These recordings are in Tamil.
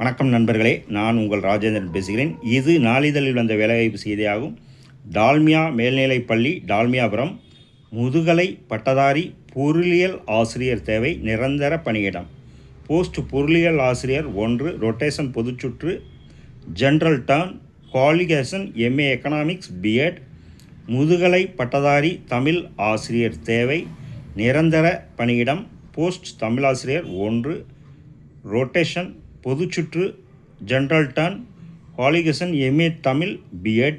வணக்கம் நண்பர்களே, நான் உங்கள் ராஜேந்திரன் பேசுகிறேன். இது நாளிதழில் வந்த வேலைவாய்ப்பு செய்தியாகும். டால்மியா மேல்நிலைப்பள்ளி டால்மியாபுரம் முதுகலை பட்டதாரி பொருளியல் ஆசிரியர் தேவை, நிரந்தர பணியிடம். போஸ்ட் பொருளியல் ஆசிரியர் 1, ரொட்டேஷன் பொதுச்சுற்று, general turn, qualification MA economics B.Ed. முதுகலை பட்டதாரி தமிழ் ஆசிரியர் தேவை, நிரந்தர பணியிடம். போஸ்ட் தமிழாசிரியர் 1, ரொட்டேஷன் பொதுச்சுற்று, general turn, qualification MA Tamil B.Ed.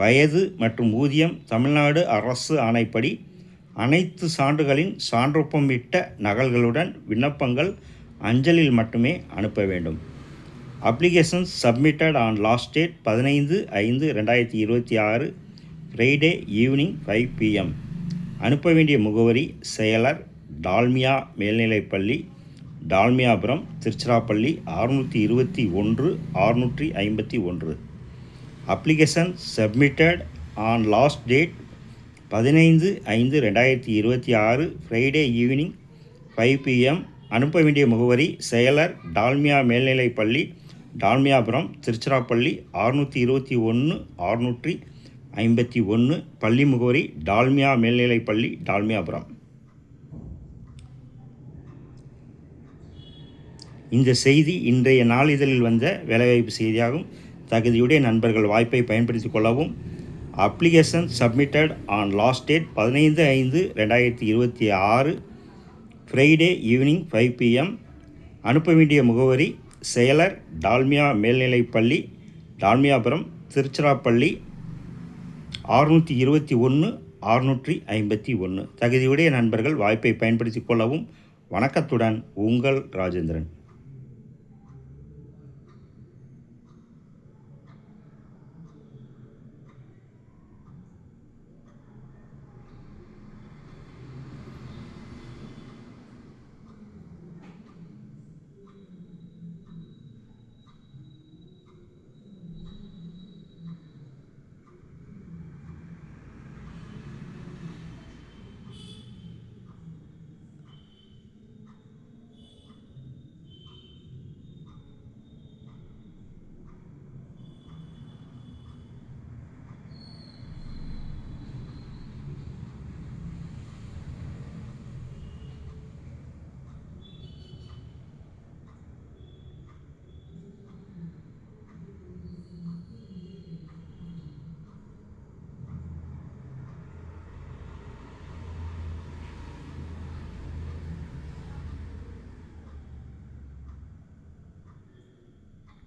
வயது மற்றும் ஊதியம் தமிழ்நாடு அரசு ஆணைப்படி அனைத்து சான்றுகளின் சான்றொப்பமிட்ட நகல்களுடன் விண்ணப்பங்கள் அஞ்சலில் மட்டுமே அனுப்ப வேண்டும். Applications submitted on last date 15/5/2026 Friday evening 5 PM. அனுப்ப வேண்டிய முகவரி: செயலர், டால்மியா மேல்நிலைப்பள்ளி, Dalmiapuram, Tiruchirappalli 621 651. Application submitted on last date 15/5/2026 Friday evening 5 PM. அனுப்ப வேண்டிய முகவரி: செயலர், டால்மியா மேல்நிலைப்பள்ளி, டால்மியாபுரம், திருச்சிராப்பள்ளி 621 651. பள்ளி முகவரி: டால்மியா மேல்நிலைப்பள்ளி, டால்மியாபுரம். இந்த செய்தி இன்றைய நாளிதழில் வந்த வேலைவாய்ப்பு செய்தியாகும். தகுதியுடைய நண்பர்கள் வாய்ப்பை பயன்படுத்திக் கொள்ளவும். Application submitted on last date 15/5/2026 Friday evening 5 PM. அனுப்ப வேண்டிய முகவரி: செயலர், டால்மியா மேல்நிலைப்பள்ளி, டால்மியாபுரம், திருச்சிராப்பள்ளி 621 651. தகுதியுடைய நண்பர்கள் வாய்ப்பை பயன்படுத்திக் கொள்ளவும். வணக்கத்துடன் உங்கள் ராஜேந்திரன்.